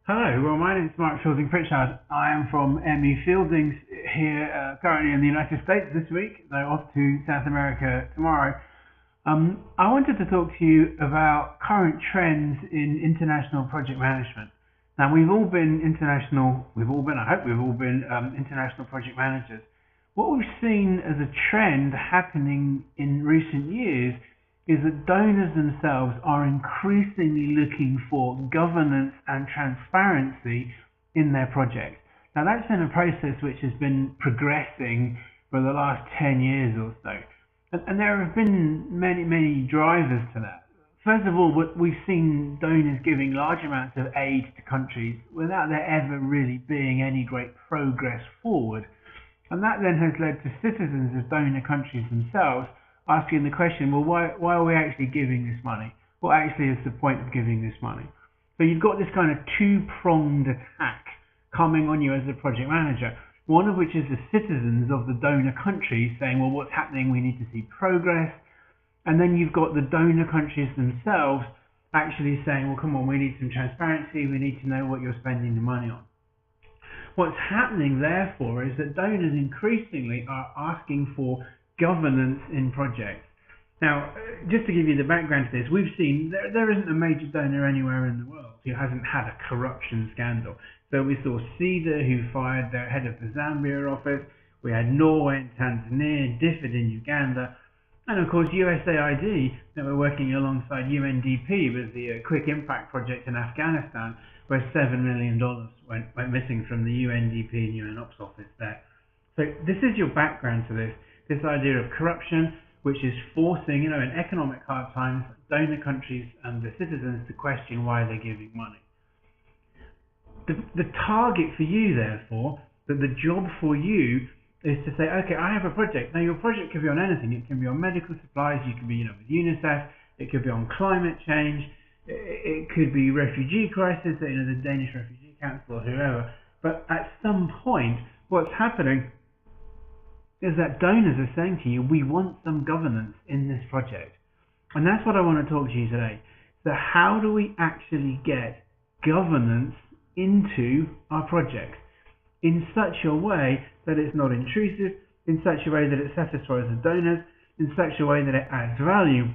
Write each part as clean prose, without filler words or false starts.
Hello, well, my name is Mark Fielding Pritchard. I am from ME Fieldings here, currently in the United States this week, though off to South America tomorrow. I wanted to talk to you about current trends in international project management. Now, I hope we've all been international project managers. What we've seen as a trend happening in recent years is that donors themselves are increasingly looking for governance and transparency in their projects. Now, that's been a process which has been progressing for the last 10 years or so. And there have been many drivers to that. First of all, we've seen donors giving large amounts of aid to countries without there ever really being any great progress forward. And that then has led to citizens of donor countries themselves asking the question, well, why are we actually giving this money? What actually is the point of giving this money? So you've got this kind of two-pronged attack coming on you as a project manager, one of which is the citizens of the donor countries saying, well, what's happening? We need to see progress. And then you've got the donor countries themselves actually saying, well, come on, we need some transparency. We need to know what you're spending the money on. What's happening, therefore, is that donors increasingly are asking for governance in projects. Now, just to give you the background to this, we've seen there isn't a major donor anywhere in the world who hasn't had a corruption scandal. So we saw CEDA, who fired their head of the Zambia office. We had Norway and Tanzania, DFID in Uganda, and of course USAID that were working alongside UNDP with the Quick Impact project in Afghanistan, where $7 million went missing from the UNDP and UN Ops office there. So this is your background to this idea of corruption, which is forcing, in economic hard times, donor countries and the citizens to question why they're giving money. The target for you, therefore, that the job for you is to say, okay, I have a project. Now, your project could be on anything. It can be on medical supplies. You could be, with UNICEF. It could be on climate change. It could be refugee crisis, the Danish Refugee Council or whoever. But at some point, what's happening is that donors are saying to you, we want some governance in this project. And that's what I want to talk to you today. So how do we actually get governance into our projects in such a way that it's not intrusive, in such a way that it satisfies the donors, in such a way that it adds value,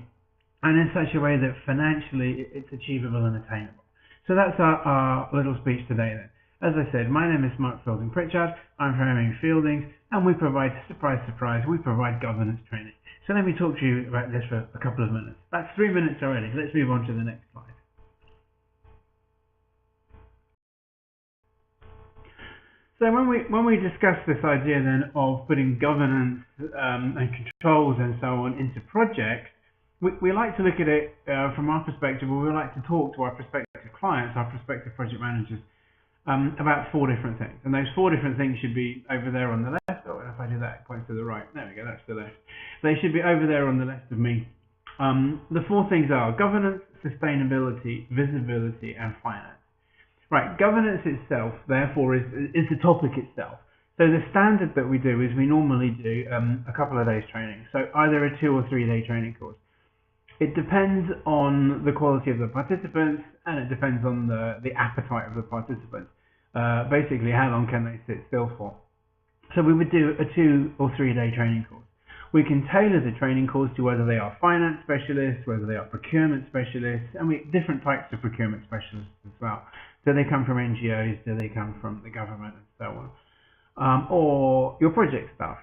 and in such a way that financially it's achievable and attainable. So that's our little speech today then. As I said, my name is Mark Fielding Pritchard. I'm from ME Fieldings, and we provide, surprise, we provide governance training. So let me talk to you about this for a couple of minutes. That's 3 minutes already. Let's move on to the next slide. So when we discuss this idea then of putting governance and controls and so on into projects, we like to look at it from our perspective, or we like to talk to our prospective clients, our prospective project managers, about 4 different things. And those 4 different things should be over there on the left. Oh, if I do that, it points to the right. There we go, that's the left. They should be over there on the left of me. The 4 things are governance, sustainability, visibility, and finance. Right, governance itself, therefore, is the topic itself. So the standard that we do is we normally do a couple of days training. So either a 2 or 3 day training course. It depends on the quality of the participants, and it depends on the appetite of the participants. Basically, how long can they sit still for? So we would do a 2 or 3 day training course. We can tailor the training course to whether they are finance specialists, whether they are procurement specialists, and different types of procurement specialists as well. Do they come from NGOs? Do they come from the government, and so on? Or your project staff.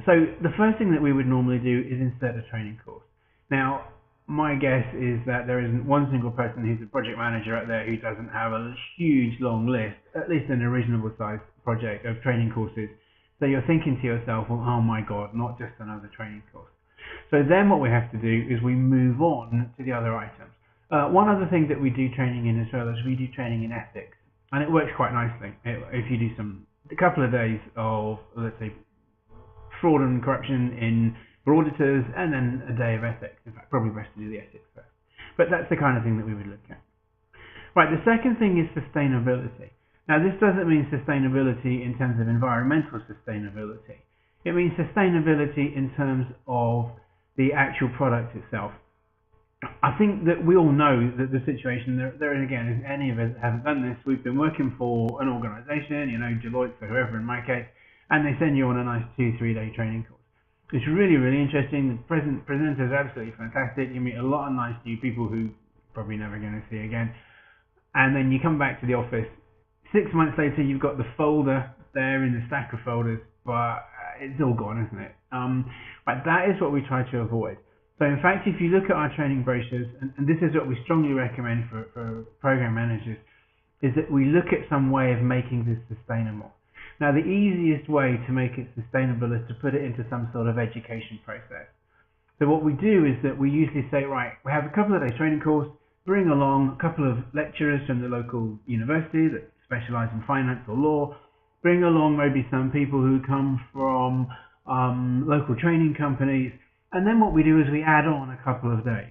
So the first thing that we would normally do is insert a training course. Now, my guess is that there isn't one single person who's a project manager out there who doesn't have a huge long list, at least in a reasonable sized project, of training courses. So you're thinking to yourself, well, oh my God, not just another training course. So then what we have to do is we move on to the other items. One other thing that we do training in as well is we do training in ethics. And it works quite nicely. If you do a couple of days of, let's say, fraud and corruption for auditors, and then a day of ethics. In fact, probably best to do the ethics first. But that's the kind of thing that we would look at. Right, the second thing is sustainability. Now, this doesn't mean sustainability in terms of environmental sustainability. It means sustainability in terms of the actual product itself. I think that we all know that the situation there again is any of us haven't done this. We've been working for an organisation, Deloitte for whoever in my case, and they send you on a nice 2-3 day training course. It's really, really interesting. The presenter is absolutely fantastic. You meet a lot of nice new people who probably never going to see again. And then you come back to the office. 6 months later, you've got the folder there in the stack of folders, but it's all gone, isn't it? But that is what we try to avoid. So in fact, if you look at our training brochures, and this is what we strongly recommend for program managers, is that we look at some way of making this sustainable. Now, the easiest way to make it sustainable is to put it into some sort of education process. So what we do is that we usually say, right, we have a couple of days training course, bring along a couple of lecturers from the local university that specialise in finance or law, bring along maybe some people who come from local training companies, and then what we do is we add on a couple of days.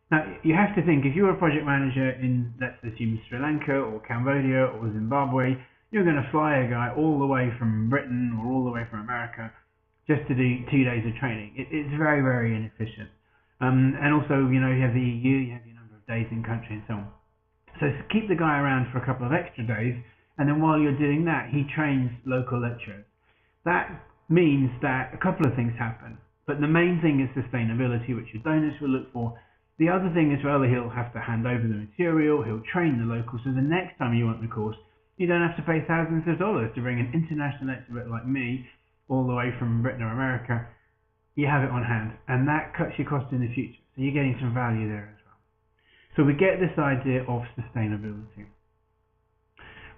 Now, you have to think, if you're a project manager in, let's assume, Sri Lanka or Cambodia or Zimbabwe, you're going to fly a guy all the way from Britain or all the way from America just to do 2 days of training. It's very, very inefficient. And also, you have the EU, you have your number of days in country and so on. So keep the guy around for a couple of extra days, and then while you're doing that, he trains local lecturers. That means that a couple of things happen. But the main thing is sustainability, which your donors will look for. The other thing as well, he'll have to hand over the material, he'll train the locals, so the next time you want the course, you don't have to pay thousands of dollars to bring an international expert like me all the way from Britain or America. You have it on hand, and that cuts your cost in the future. So you're getting some value there as well. So we get this idea of sustainability.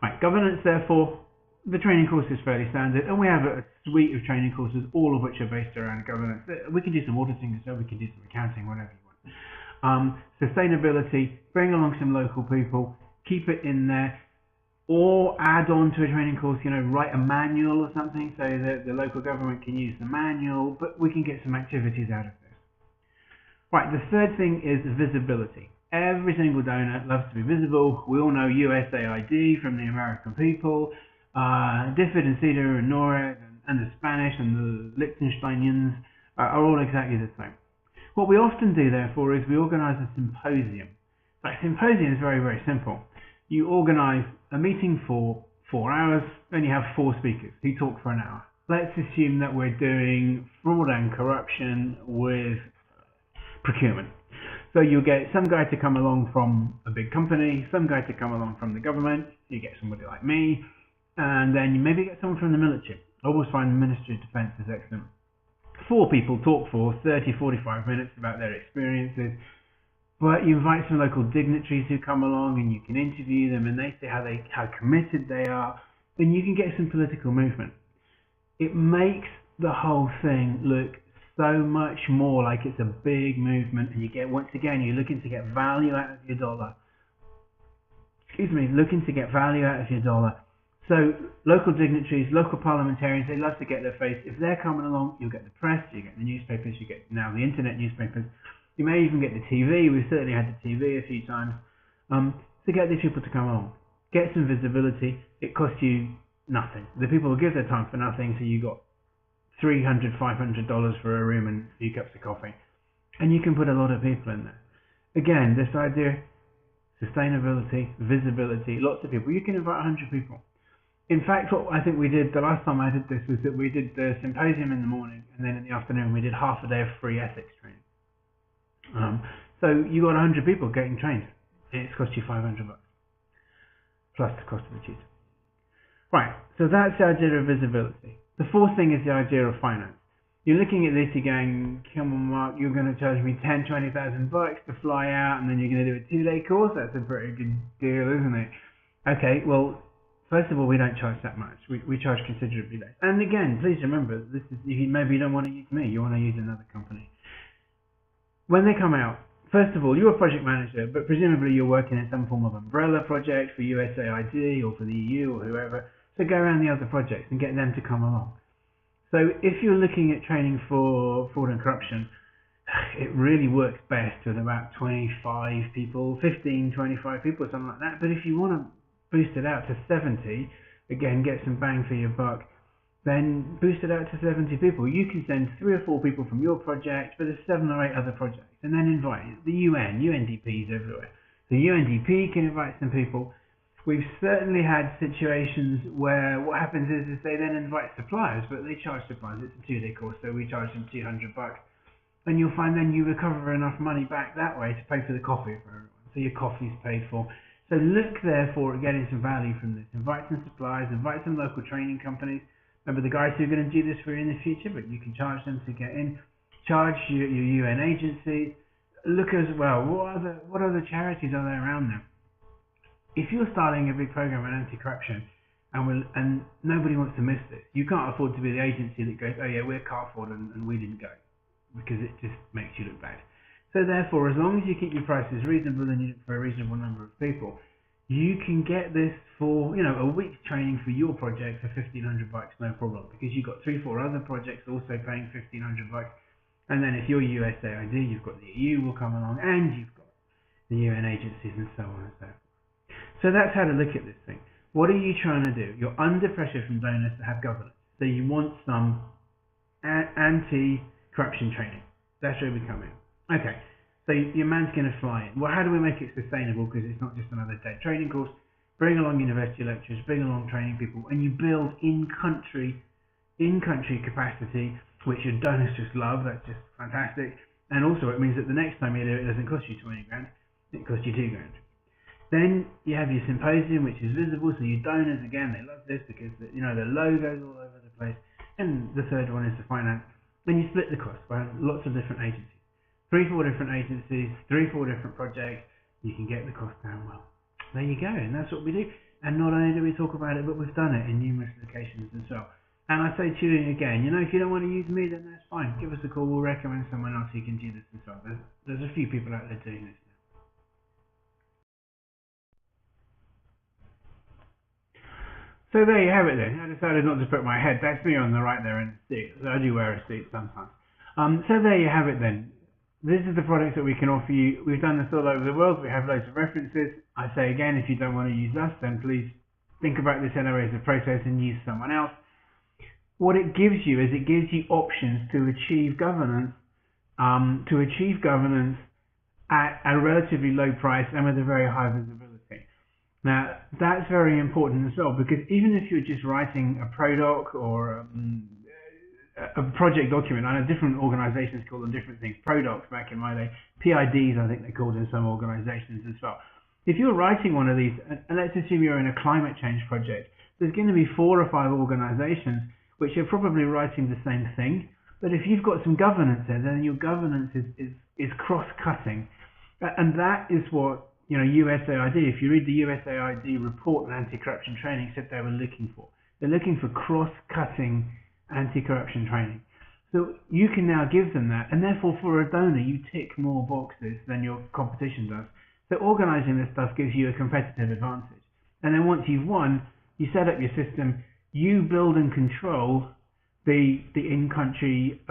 Right, governance, therefore, the training course is fairly standard, and we have a suite of training courses, all of which are based around governance. We can do some auditing as well, we can do some accounting, whatever you want. Sustainability, bring along some local people, keep it in there, or add on to a training course, write a manual or something so that the local government can use the manual, but we can get some activities out of this. Right, the third thing is visibility. Every single donor loves to be visible. We all know USAID from the American people, DFID and CEDA and NORAD and the Spanish and the Liechtensteinians are all exactly the same. What we often do, therefore, is we organise a symposium. That symposium is very, very simple. You organise a meeting for 4 hours, and you have 4 speakers who talk for an hour. Let's assume that we're doing fraud and corruption with procurement. So you'll get some guy to come along from a big company, some guy to come along from the government, you get somebody like me, and then you maybe get someone from the military. I always find the Ministry of Defence is excellent. 4 people talk for 30-45 minutes about their experiences. But you invite some local dignitaries who come along, and you can interview them, and they say how committed they are, and you can get some political movement. It makes the whole thing look so much more like it's a big movement, and once again, you're looking to get value out of your dollar. Looking to get value out of your dollar. So local dignitaries, local parliamentarians, they love to get their face. If they're coming along, you'll get the press, you get the newspapers, you get now the internet newspapers. You may even get the TV. We've certainly had the TV a few times. To get these people to come along. Get some visibility. It costs you nothing. The people will give their time for nothing, so you got $300, $500 for a room and a few cups of coffee. And you can put a lot of people in there. Again, this idea, sustainability, visibility, lots of people. You can invite 100 people. In fact, what I think we did the last time I did this was that we did the symposium in the morning, and then in the afternoon we did half a day of free ethics training. So you got 100 people getting trained. It's cost you $500 plus the cost of the tutor. Right, so that's the idea of visibility. The fourth thing is the idea of finance. You're looking at this, you're going, come on Mark, you're going to charge me $10,000, $20,000 to fly out, and then you're going to do a 2-day course? That's a pretty good deal, isn't it? Okay, well, first of all, we don't charge that much. We charge considerably less. And again, please remember, this is maybe you don't want to use me, you want to use another company. When they come out, first of all, you're a project manager, but presumably you're working in some form of umbrella project for USAID or for the EU or whoever. So go around the other projects and get them to come along. So if you're looking at training for fraud and corruption, it really works best with about 25 people, 15, 25 people, something like that. But if you want to boost it out to 70, again, get some bang for your buck, then boost it out to 70 people. You can send 3 or 4 people from your project, but there's 7 or 8 other projects, and then invite the UN, UNDPs everywhere. The UNDP can invite some people. We've certainly had situations where what happens is they then invite suppliers, but they charge suppliers. It's a 2-day course, so we charge them $200. And you'll find then you recover enough money back that way to pay for the coffee for everyone. So your coffee's paid for. So look therefore at getting some value from this. Invite some suppliers, invite some local training companies. Remember the guys who are going to do this for you in the future, but you can charge them to get in. Charge your UN agencies. Look as well, what other charities are there around there? If you're starting a big program on anti-corruption and nobody wants to miss this, you can't afford to be the agency that goes, oh yeah, we're Carrefour and we didn't go, because it just makes you look bad. So therefore, as long as you keep your prices reasonable and you look for a reasonable number of people, you can get this for, a week's training for your project for $1,500, no problem, because you've got 3-4 other projects also paying $1,500. And then if you're USAID, you've got the EU will come along, and you've got the UN agencies and so on and so forth. So that's how to look at this thing. What are you trying to do? You're under pressure from donors to have governance. So you want some anti-corruption training. That's where we come in. Okay, so your man's going to fly in. Well, how do we make it sustainable? Because it's not just another day training course. Bring along university lecturers, bring along training people, and you build in-country capacity, which your donors just love. That's just fantastic. And also it means that the next time you do it, it doesn't cost you 20 grand. It costs you 2 grand. Then you have your symposium, which is visible, so your donors, again, they love this because, their logo's all over the place. And the third one is the finance. Then you split the cost by lots of different agencies. 3-4 different agencies, 3-4 different projects, you can get the cost down well. There you go, and that's what we do. And not only do we talk about it, but we've done it in numerous locations as well. And I say to you again, if you don't want to use me, then that's fine. Give us a call, we'll recommend someone else who can do this as well. There's a few people out there doing this. So there you have it then. I decided not to put my head, that's me on the right there in the seat. So I do wear a seat sometimes. So there you have it then. This is the products that we can offer you. We've done this all over the world. We have loads of references. I say again, if you don't want to use us, then please think about this anyway as a process and use someone else. What it gives you is it gives you options to achieve governance, at a relatively low price and with a very high visibility. Now, that's very important as well, because even if you're just writing a ProDoc or a project document, I know different organizations call them different things, ProDocs back in my day, PIDs I think they're called in some organizations as well. If you're writing one of these, and let's assume you're in a climate change project, there's going to be 4 or 5 organizations which are probably writing the same thing, but if you've got some governance there, then your governance is cross-cutting. And that is what USAID, if you read the USAID report on anti-corruption training, said they were looking for. They're looking for cross-cutting anti-corruption training. So you can now give them that, and therefore for a donor, you tick more boxes than your competition does. So organizing this stuff gives you a competitive advantage. And then once you've won, you set up your system, you build and control the in-country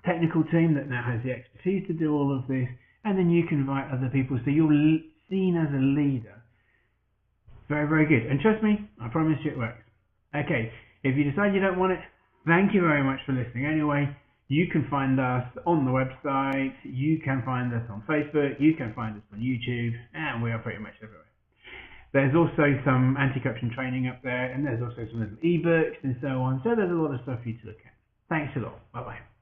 technical team that now has the expertise to do all of this, and then you can invite other people. So you're seen as a leader. Very, very good. And trust me, I promise you it works. Okay, if you decide you don't want it, thank you very much for listening. Anyway, you can find us on the website, you can find us on Facebook, you can find us on YouTube, and we are pretty much everywhere. There's also some anti-corruption training up there, and there's also some little ebooks and so on. So there's a lot of stuff for you to look at. Thanks a lot. Bye-bye.